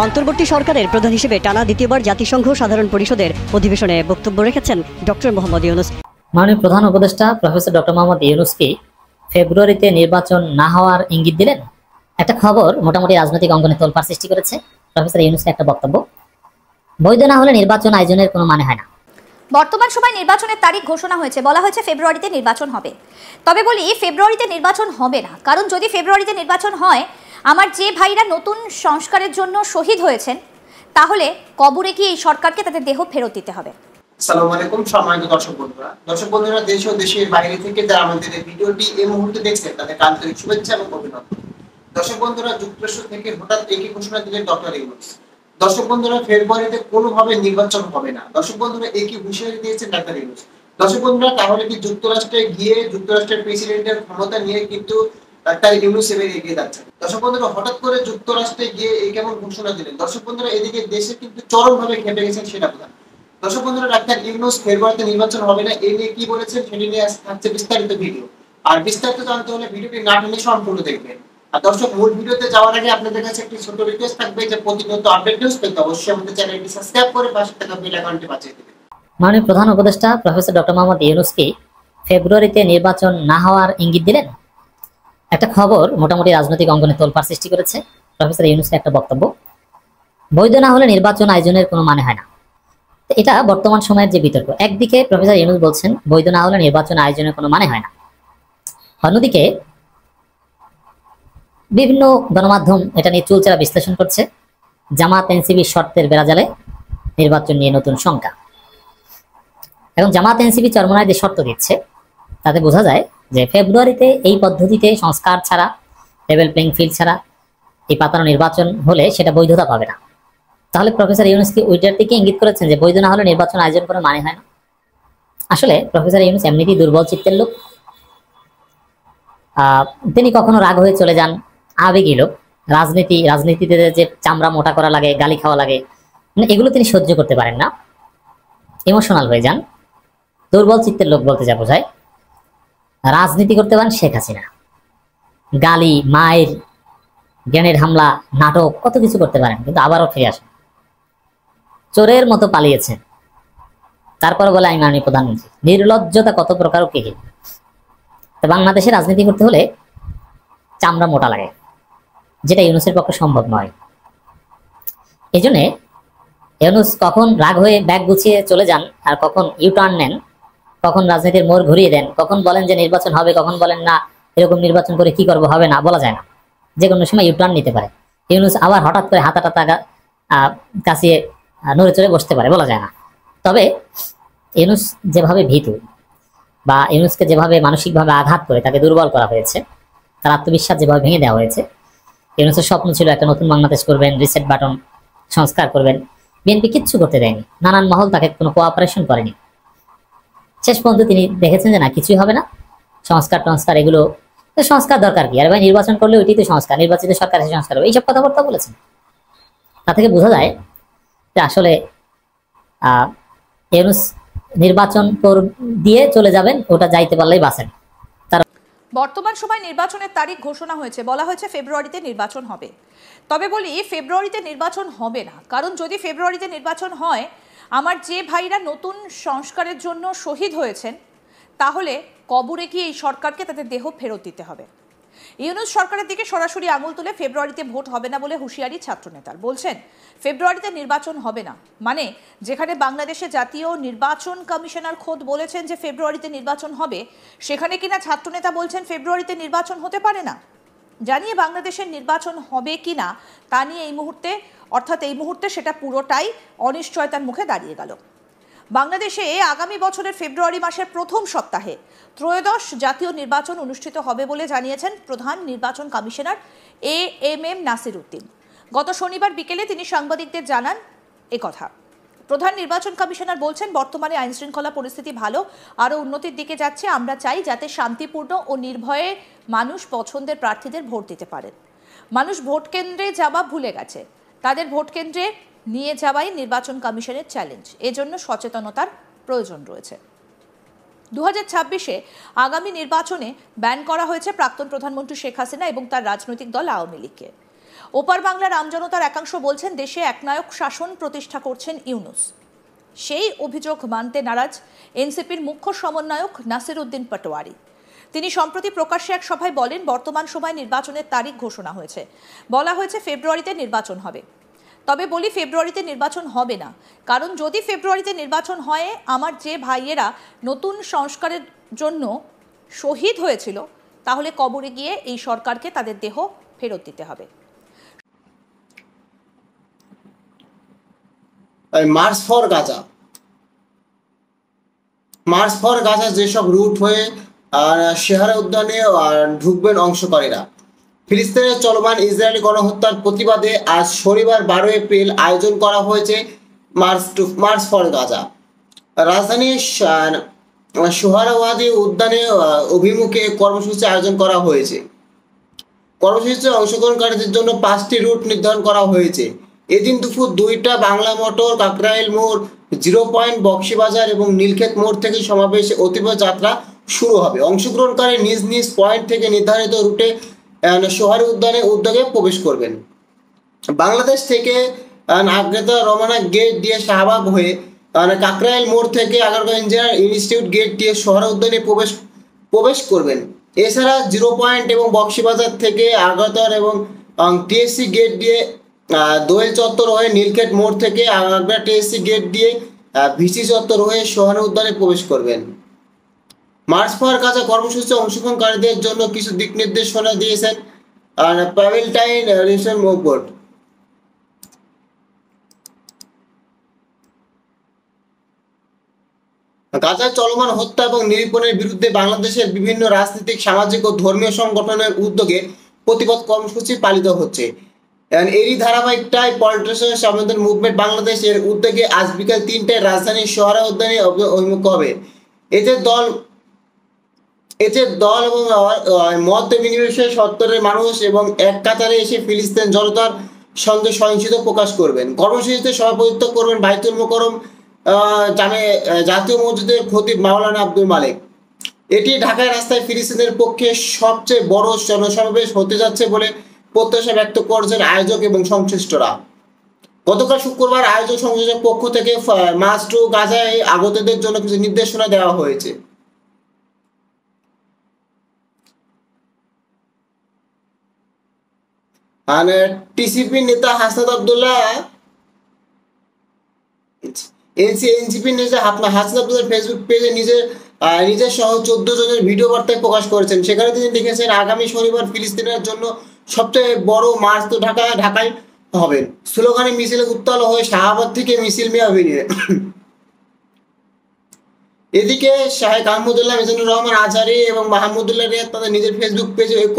অন্তর্বর্তী সরকারের প্রধান হিসেবে টানা দ্বিতীয়বার জাতিসংঘ সাধারণ পরিষদের অধিবেশনে বক্তব্য রেখেছেন ডক্টর মোহাম্মদ ইউনূস। মাননীয় প্রধান উপদেষ্টা প্রফেসর ডক্টর মোহাম্মদ ইউনূস কি ফেব্রুয়ারিতে নির্বাচন না হওয়ার ইঙ্গিত দিলেন? একটা খবর মোটামুটি রাজনৈতিক অঙ্গনে তোলপাড় সৃষ্টি করেছে। প্রফেসর ইউনূসের একটা বক্তব্য, বৈধ না হলে নির্বাচন আয়োজনের কোনো মানে হয় না। বর্তমান সময় নির্বাচনের তারিখ ঘোষণা হয়েছে, বলা হয়েছে ফেব্রুয়ারিতে নির্বাচন হবে। তবে বলি ফেব্রুয়ারিতে নির্বাচন হবে না, কারণ যদি ফেব্রুয়ারিতে নির্বাচন হয়, আমার যে ভাইরা নতুন সংস্কারের জন্য শহীদ হয়েছেন, তাহলে কবরে কি এই সরকারকে তাদের দেহ ফেরত দিতে হবে। আসসালামু আলাইকুম সম্মানিত দর্শক বন্ধুরা দেশ ও দেশের বাইরে থেকে যারা আমাদের এই ভিডিওটি এই মুহূর্তে দেখছেন তাদের আন্তরিক শুভেচ্ছা এবং অভিনন্দন। দর্শক বন্ধুরা, যুক্তরাষ্ট্র থেকে হঠাৎ একই ঘোষণা দিলেন ডক্টর ইউনূস। দর্শক বন্ধুরা, ফেব্রুয়ারিতে কোনোভাবে নির্বাচন হবে না। দর্শক বন্ধুরা, একই হুঁশিয়ারি দিয়েছেন ডক্টর ইউনূস। দর্শক বন্ধুরা, তাহলে কি যুক্তরাষ্ট্রে গিয়ে যুক্তরাষ্ট্রের প্রেসিডেন্টের ক্ষমতা নিয়ে কিন্তু ডক্টর ইউনূস এবার এগিয়ে যাচ্ছেন? দর্শক বন্ধুরা, হঠাৎ করে যুক্তরাষ্ট্রে গিয়ে এই কেমন ঘোষণা দিলেন? দর্শক বন্ধুরা, এদিকে দেশে কিন্তু চরমভাবে খেপে গেছেন সেনাপ্রধান। দর্শক বন্ধুরা, ডাক্তার ইউনূস ফেব্রুয়ারিতে নির্বাচন হবে না এই নিয়ে কি বলেছেন সেটি নিয়ে থাকছে বিস্তারিত ভিডিও। আর বিস্তারিত জানতে হলে ভিডিওটি না টেনে সম্পূর্ণ দেখবেন। আর দর্শক, মূল ভিডিওতে যাওয়ার আগে আপনাদের কাছে একটি ছোট রিকোয়েস্ট থাকবে যে প্রতিনিয়ত আপডেট নিউজ পেতে অবশ্যই আমাদের চ্যানেলটি সাবস্ক্রাইব করে পাশে থাকা বেল আইকনটি বাজিয়ে দিবেন। মাননীয় প্রধান উপদেষ্টা প্রফেসর ডক্টর মোহাম্মদ ইউনূস কি ফেব্রুয়ারিতে নির্বাচন না হওয়ার ইঙ্গিত দিলেন? একটা খবর মোটামুটি রাজনৈতিক অঙ্গনে তোলপাড় সৃষ্টি করেছে। প্রফেসর ইউনূসের একটা বক্তব্য, বৈধ না হলে নির্বাচন আয়োজনের কোনো মানে হয় না। এটা বর্তমান সময়ের যে বিতর্ক, একদিকে প্রফেসর ইউনূস বলছেন বৈধ না হলে নির্বাচন আয়োজনের কোনো মানে হয় না, অন্যদিকে বিভিন্ন গণমাধ্যম এটা নিয়ে চুলচেরা বিশ্লেষণ করছে। জামাত এনসিবির শর্তের বেড়াজালে নির্বাচন নিয়ে নতুন শঙ্কা। এবং জামাত এনসিবি চরমোনাই যে শর্ত দিচ্ছে তাতে বোঝা যায় যে ফেব্রুয়ারিতে এই পদ্ধতিতে সংস্কার ছাড়া, লেভেল প্লেইং ফিল্ড ছাড়া এই পাতানো নির্বাচন হলে সেটা বৈধতা পাবে না। তাহলে প্রফেসর ইউনূস কি ওইটার দিকে ইঙ্গিত করেছেন যে বৈধ না হলে নির্বাচন আয়োজন করে মানে হয় না? আসলে প্রফেসর ইউনূস এমনিতেই দুর্বল চিত্তের লোক। তিনি কখনো রাগ হয়ে চলে যান, আবেগী লোক। রাজনীতিতে যে চামড়া মোটা করা লাগে, গালি খাওয়া লাগে, মানে এগুলো তিনি সহ্য করতে পারেন না, ইমোশনাল হয়ে যান। দুর্বল চিত্তের লোক বলতে যা বোঝায়। রাজনীতি করতে পারেন শেখ হাসিনা, গালি, মায়ের, গ্রেনেড হামলা, নাটক, কত কিছু করতে পারেন, কিন্তু আবারও ফিরে আসেন। চোরের মতো পালিয়েছেন, তারপরে বলে আমি মাননীয় প্রধানমন্ত্রী। নির্লজ্জতা কত প্রকার ও কে কি। তো বাংলাদেশে রাজনীতি করতে হলে চামড়া মোটা লাগে, যেটা ইউনূসের পক্ষে সম্ভব নয়। এই জন্যে ইউনূস কখন রাগ হয়ে ব্যাগ গুছিয়ে চলে যান, আর কখন ইউটার্ন নেন, কখন রাজনীতির মোড় ঘুরিয়ে দেন, কখন বলেন যে নির্বাচন হবে, কখন বলেন না এরকম নির্বাচন করে কি করবো, হবে না, বলা যায় না। যে কোনো সময় ইউটার্ন নিতে পারে ইউনূস, আবার হঠাৎ করে হাতাটা কাছিয়ে নড়ে চড়ে বসতে পারে, বলা যায় না। তবে ইউনূস যেভাবে ভীতু, বা ইউনূসকে যেভাবে মানসিকভাবে আঘাত করে তাকে দুর্বল করা হয়েছে, তার আত্মবিশ্বাস যেভাবে ভেঙে দেওয়া হয়েছে। ইউনূসের স্বপ্ন ছিল একটা নতুন বাংলাদেশ করবেন, রিসেট বাটন সংস্কার করবেন। বিএনপি কিচ্ছু করতে দেয়নি, নানান মহল তাকে কোনো কোঅপারেশন করেনি। শেষ পর্যন্ত তিনি দেখেছেন যে না, কিছুই হবে না, সংস্কার এগুলো সংস্কার দরকার কি, আর ভাই নির্বাচন করলে ওইটাই তো সংস্কার, নির্বাচিত সরকার এসে সংস্কার হবে, এইসব কথাবার্তা বলেছেন। তা থেকে বোঝা যায় যে আসলে ইউনূস নির্বাচন দিয়ে চলে যাবেন, ওটা যাইতে পারলেই বাঁচেন। বর্তমান সময় নির্বাচনের তারিখ ঘোষণা হয়েছে, বলা হয়েছে ফেব্রুয়ারিতে নির্বাচন হবে। তবে বলি ফেব্রুয়ারিতে নির্বাচন হবে না, কারণ যদি ফেব্রুয়ারিতে নির্বাচন হয়, আমার যে ভাইরা নতুন সংস্কারের জন্য শহীদ হয়েছেন, তাহলে কবরে কি এই সরকারকে তাদের দেহ ফেরত দিতে হবে। ইউনূস সরকারের দিকে সরাসরি আঙুল তুলে ফেব্রুয়ারিতে ভোট হবে না বলে হুঁশিয়ারি ছাত্রনেতার। বলছেন ফেব্রুয়ারিতে নির্বাচন হবে না, মানে যেখানে বাংলাদেশে জাতীয় নির্বাচন কমিশনার খোদ বলেছেন যে ফেব্রুয়ারিতে নির্বাচন হবে, সেখানে কিনা ছাত্রনেতা বলছেন ফেব্রুয়ারিতে নির্বাচন হতে পারে না। জানিয়ে বাংলাদেশের নির্বাচন হবে কিনা তা নিয়ে এই মুহূর্তে সেটা পুরোটাই অনিশ্চয়তার মুখে দাঁড়িয়ে গেল। বাংলাদেশে আগামী বছরের ফেব্রুয়ারি মাসের প্রথম সপ্তাহে ত্রয়োদশ জাতীয় নির্বাচন অনুষ্ঠিত হবে বলে জানিয়েছেন প্রধান নির্বাচন কমিশনার এএমএম নাসির উদ্দিন। গত শনিবার বিকেলে তিনি সাংবাদিকদের জানান একথা। প্রধান নির্বাচন কমিশনার বলছেন, বর্তমানে আইনশৃঙ্খলা পরিস্থিতি ভালো, আরও উন্নতির দিকে যাচ্ছে। আমরা চাই যাতে শান্তিপূর্ণ ও নির্ভয়ে মানুষ পছন্দের প্রার্থীদের ভোট দিতে পারেন। মানুষ ভোট কেন্দ্রে যাওয়া ভুলে গেছে, তাদের ভোট কেন্দ্রে নিয়ে যাওয়াই নির্বাচন কমিশনের চ্যালেঞ্জ। এজন্য সচেতনতার প্রয়োজন রয়েছে। 2026-এ আগামী নির্বাচনে ব্যান করা হয়েছে প্রাক্তন প্রধানমন্ত্রী শেখ হাসিনা এবং তার রাজনৈতিক দল আওয়ামী লীগকে। ওপার বাংলার আমজনতার একাংশ বলছেন দেশে একনায়ক শাসন প্রতিষ্ঠা করছেন ইউনূস। সেই অভিযোগ মানতে নারাজ এনসিপির মুখ্য সমন্বয়ক নাসির উদ্দিন পাটোয়ারি। তিনি সম্প্রতি প্রকাশ্যে এক সভায় বলেন, বর্তমান সময় নির্বাচনের তারিখ ঘোষণা হয়েছে, বলা হয়েছে ফেব্রুয়ারিতে নির্বাচন হবে। তবে বলি ফেব্রুয়ারিতে নির্বাচন হবে না, কারণ যদি ফেব্রুয়ারিতে নির্বাচন হয়, আমার যে ভাইয়েরা নতুন সংস্কারের জন্য শহীদ হয়েছিল, তাহলে কবরে গিয়ে এই সরকারকে তাদের দেহ ফেরত দিতে হবে। March for Gaza, March for Gaza যেসব রুট হয়ে শেহারা উদ্যানে ঢুকবেন অংশকারীরা। ফিলিস্তিনের চলমান ইসরায়েলি গণহত্যার প্রতিবাদে আজ শনিবার 12 এপ্রিল আয়োজন করা হয়েছে মার্চ ফর গাজা। রাজধানীর সোহরাওয়ার্দী উদ্যানে অভিমুখে কর্মসূচি আয়োজন করা হয়েছে। কর্মসূচিতে অংশগ্রহণকারীদের জন্য 5টি রুট নির্ধারণ করা হয়েছে। এদিন দুপুর 2টা বাংলা মোটর, কাকরাইল মোড়, 0 পয়েন্ট, বক্সিবাজার এবং নীলক্ষেত মোড় থেকে সমাবেশে অতিব যাত্রা শুরু হবে। অংশগ্রহণকারী নিজ নিজ পয়েন্ট থেকে নির্ধারিত রুটে সোহরা উদ্যোগে প্রবেশ করবেন। বাংলাদেশ থেকে আগ্রাতা রমানা গেট দিয়ে শাহবাগ হয়ে কাকরাইল মোড় থেকে আগারগাঁও ইঞ্জিনিয়ার ইনস্টিটিউট গেট দিয়ে সোহরা উদ্যানে প্রবেশ করবেন। এছাড়া 0 পয়েন্ট এবং বক্সিবাজার থেকে আগারগাঁও এবং টিএসসি গেট দিয়ে দোয়েল চত্বর হয়ে নীলক্ষেত মোড় থেকে আগ্রা টিএসসি গেট দিয়ে ভিসি চত্বর হয়ে সোহরা উদ্যানে প্রবেশ করবেন। মার্চ ফর গাজা কর্মসূচিতে অংশগ্রহণকারীদের জন্য কিছু দিক নির্দেশনা দিয়েছেন প্যাভেলটাইন রিসেন মোকবোর্ড। গাজায় চলমান হত্যা এবং নির্যাতনের বিরুদ্ধে বাংলাদেশের বিভিন্ন রাজনৈতিক, সামাজিক ও ধর্মীয় সংগঠনের উদ্যোগে প্রতিবাদ কর্মসূচি পালিত হচ্ছে। এরই ধারাবাহিকতায় পলিটিশিয়ান স্বাধীনতা মুভমেন্ট বাংলাদেশ এর উদ্যোগে আজ বিকাল 3টায় রাজধানীর সোহরা উদ্যানে অভিমুখ হবে। এতে দল এবং মত বিনিময়ে সত্তরের মানুষ এবং এক কাতারে এসে ফিলিস্তিন জনতার সঙ্গে সহিংসতা প্রকাশ করবেন। কর্মসূচিতে সভাপতিত্ব করবেন বাইতুল মোকাররম জাতীয় মসজিদের খতিব মাওলানা আব্দুল মালেক। এটি ঢাকায় রাস্তায় ফিলিস্তিনের পক্ষে সবচেয়ে বড় জনসমাবেশ হতে যাচ্ছে বলে প্রত্যাশা ব্যক্ত করেছেন আয়োজক এবং সংশ্লিষ্টরা। গতকাল শুক্রবার আয়োজক সংশ্লিষ্ট পক্ষ থেকে মার্চ টু গাজায় আগতদের জন্য কিছু নির্দেশনা দেওয়া হয়েছে। টিসিপি নেতা হাসনাত আব্দুল্লাহ এনসিপি নেতা হাসনাত আব্দুল্লাহ ফেসবুক পেজে নিজের সহ 14 জনের ভিডিও বার্তায় প্রকাশ করেছেন। সেখানে তিনি লিখেছেন, আগামী শনিবার ফিলিস্তিনের জন্য সবচেয়ে বড় মার্চ তো ঢাকায় হবে। স্লোগানে মিছিলে উত্তাল হয়ে শাহবাগ থেকে মিছিল মিয়া বেরিয়ে। এদিকে শাহেখ আহমদুল্লাহ, মিজানুর রহমান আজহারি এবং মাহমুদুল্লাহ রিয়াদ তাদের নিজের ফেসবুক পেজে